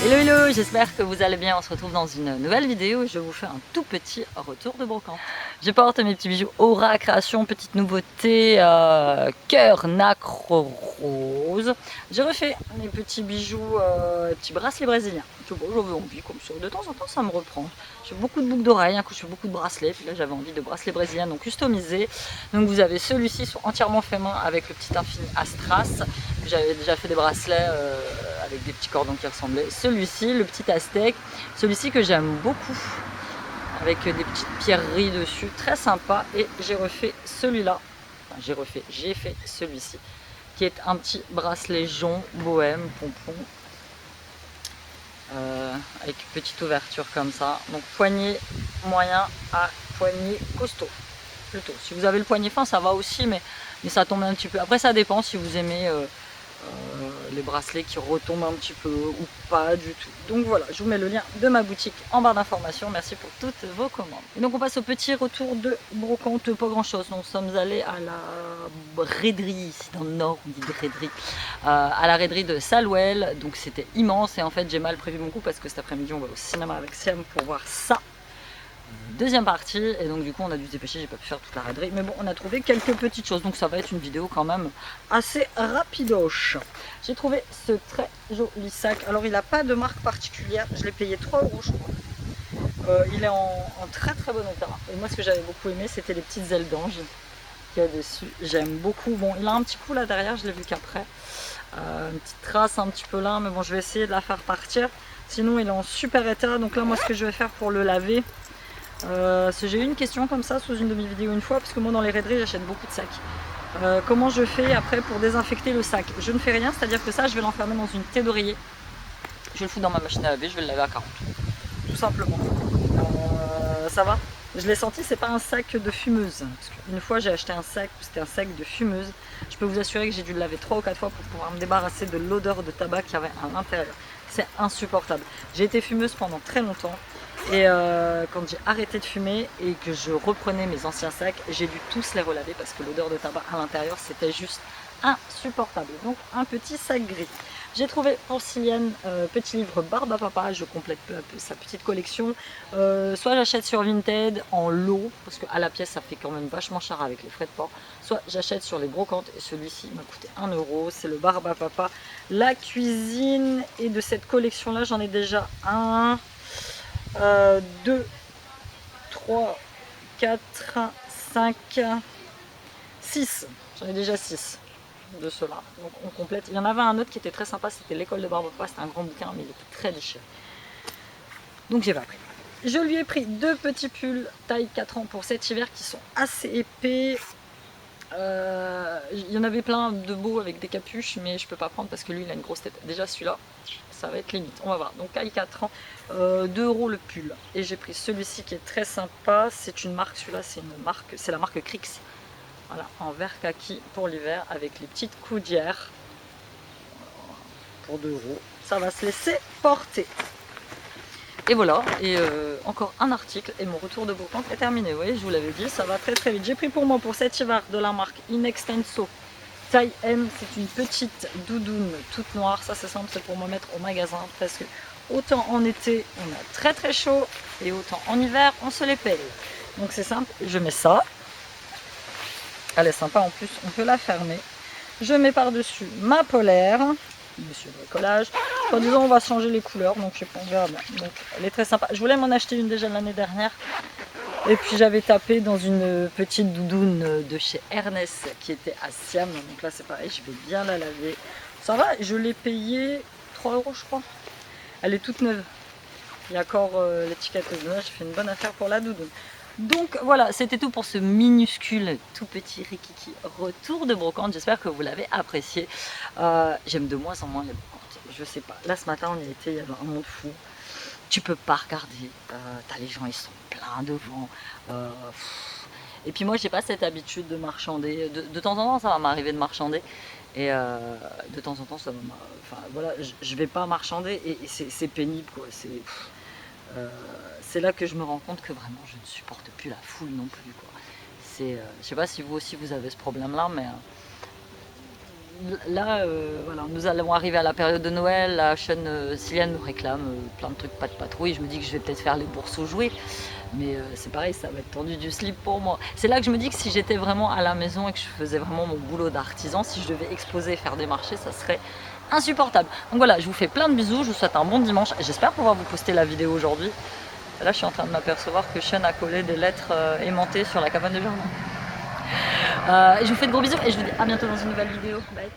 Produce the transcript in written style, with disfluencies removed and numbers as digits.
Hello hello, j'espère que vous allez bien, on se retrouve dans une nouvelle vidéo et je vous fais un tout petit retour de brocante. Je porte mes petits bijoux Aura Création, petite nouveauté, cœur nacre rose. J'ai refait mes petits bijoux, petits bracelets brésiliens. Bon, j'avais envie comme ça, de temps en temps ça me reprend. J'ai beaucoup de boucles d'oreilles, un coup je fais beaucoup de bracelets, puis là j'avais envie de bracelets brésiliens donc customisés. Donc vous avez celui-ci, sont entièrement fait main avec le petit infini Astras. J'avais déjà fait des bracelets avec des petits cordons qui ressemblaient. Celui-ci, le petit Aztèque, celui-ci que j'aime beaucoup, avec des petites pierreries dessus, très sympa. Et j'ai refait celui-là, enfin, j'ai fait celui-ci, qui est un petit bracelet jonc, bohème, pompon, avec une petite ouverture comme ça. Donc poignet moyen à poignet costaud, plutôt. Si vous avez le poignet fin, ça va aussi, mais ça tombe un petit peu. Après, ça dépend si vous aimez les bracelets qui retombent un petit peu ou pas du tout. Donc voilà, je vous mets le lien de ma boutique en barre d'informations. Merci pour toutes vos commandes. Et donc on passe au petit retour de brocante, pas grand chose. Nous sommes allés à la raiderie, ici dans le nord on dit raiderie, à la raiderie de Salouel. Donc c'était immense et en fait j'ai mal prévu mon coup parce que cet après-midi on va au cinéma avec Siam pour voir ça. Deuxième partie, et donc du coup on a dû se dépêcher, j'ai pas pu faire toute la raiderie, mais bon on a trouvé quelques petites choses, donc ça va être une vidéo quand même assez rapidoche. J'ai trouvé ce très joli sac, alors il n'a pas de marque particulière, je l'ai payé 3 € je crois. Il est en très très bon état, et moi ce que j'avais beaucoup aimé c'était les petites ailes d'ange qu'il y a dessus, j'aime beaucoup. Bon il a un petit coup là derrière, je l'ai vu qu'après, une petite trace un petit peu là, mais bon je vais essayer de la faire partir, sinon il est en super état. Donc là moi ce que je vais faire pour le laver, j'ai eu une question comme ça sous une de mes vidéos une fois, parce que moi dans les raideries j'achète beaucoup de sacs. Comment je fais après pour désinfecter le sac? Je ne fais rien, c'est-à-dire que ça je vais l'enfermer dans une thé d'oreiller, je vais le foutre dans ma machine à laver, je vais le laver à 40, tout simplement. Ça va. Je l'ai senti, c'est pas un sac de fumeuse. Une fois j'ai acheté un sac, c'était un sac de fumeuse. Je peux vous assurer que j'ai dû le laver 3 ou 4 fois pour pouvoir me débarrasser de l'odeur de tabac qu'il y avait à l'intérieur. C'est insupportable. J'ai été fumeuse pendant très longtemps. Et quand j'ai arrêté de fumer et que je reprenais mes anciens sacs, j'ai dû tous les relaver parce que l'odeur de tabac à l'intérieur c'était juste insupportable. Donc un petit sac gris. J'ai trouvé pour Siliane petit livre Barbe à Papa, je complète peu à peu sa petite collection. Soit j'achète sur Vinted en lot, parce qu'à la pièce ça fait quand même vachement cher avec les frais de port, soit j'achète sur les brocantes, et celui-ci m'a coûté 1 €, c'est le Barbe à Papa, la cuisine. Et de cette collection là j'en ai déjà un, 2, 3, 4, 5, 6. J'en ai déjà 6 de ceux-là. Donc on complète. Il y en avait un autre qui était très sympa, c'était l'école de Barbe à Papa, c'était un grand bouquin, mais il était très déchiré. Donc j'ai pas pris. Je lui ai pris 2 petits pulls taille 4 ans pour cet hiver qui sont assez épais. Il y en avait plein de beaux avec des capuches, mais je peux pas prendre parce que lui il a une grosse tête. Déjà celui-là, ça va être limite, on va voir. Donc taille 4 ans, 2 € le pull. Et j'ai pris celui-ci qui est très sympa, c'est une marque, celui-là c'est une marque, c'est la marque Crix. Voilà, en vert kaki pour l'hiver avec les petites coudières pour 2 €. Ça va se laisser porter. Et voilà, et encore un article et mon retour de brocante est terminé. Oui, je vous l'avais dit, ça va très très vite. J'ai pris pour moi pour cet hiver de la marque Inextenso taille M. C'est une petite doudoune toute noire. Ça c'est simple, c'est pour me mettre au magasin parce que autant en été on a très très chaud et autant en hiver on se les paye. Donc c'est simple, je mets ça. Elle est sympa en plus, on peut la fermer. Je mets par-dessus ma polaire, monsieur bricolage. En disant on va changer les couleurs, donc je sais pas, on verra bien. Donc elle est très sympa. Je voulais m'en acheter une déjà l'année dernière. Et puis j'avais tapé dans une petite doudoune de chez Ernest qui était à Siam. Donc là c'est pareil, je vais bien la laver. Ça va, je l'ai payé 3 € je crois. Elle est toute neuve. Il y a encore l'étiquette de neige, j'ai fait une bonne affaire pour la doudoune. Donc voilà, c'était tout pour ce minuscule, tout petit rikiki retour de brocante. J'espère que vous l'avez apprécié. J'aime de moins en moins les brocantes. Je sais pas. Là ce matin on y était, il y avait un monde fou. Tu peux pas regarder. T'as les gens, ils sont pleins devant. Et puis moi j'ai pas cette habitude de marchander. De temps en temps ça va m'arriver de marchander. Et de temps en temps ça va enfin voilà, je vais pas marchander et c'est pénible quoi. C'est là que je me rends compte que vraiment je ne supporte plus la foule non plus quoi. Je sais pas si vous aussi vous avez ce problème là, mais là, voilà, nous allons arriver à la période de Noël. La chaîne Siliane nous réclame plein de trucs, pas de patrouille. Je me dis que je vais peut-être faire les bourses aux jouets. Mais c'est pareil, ça va être tendu du slip pour moi. C'est là que je me dis que si j'étais vraiment à la maison et que je faisais vraiment mon boulot d'artisan, si je devais exposer et faire des marchés, ça serait insupportable. Donc voilà, je vous fais plein de bisous, je vous souhaite un bon dimanche. J'espère pouvoir vous poster la vidéo aujourd'hui. Là, je suis en train de m'apercevoir que Sean a collé des lettres aimantées sur la cabane de jardin. Je vous fais de gros bisous et je vous dis à bientôt dans une nouvelle vidéo. Bye.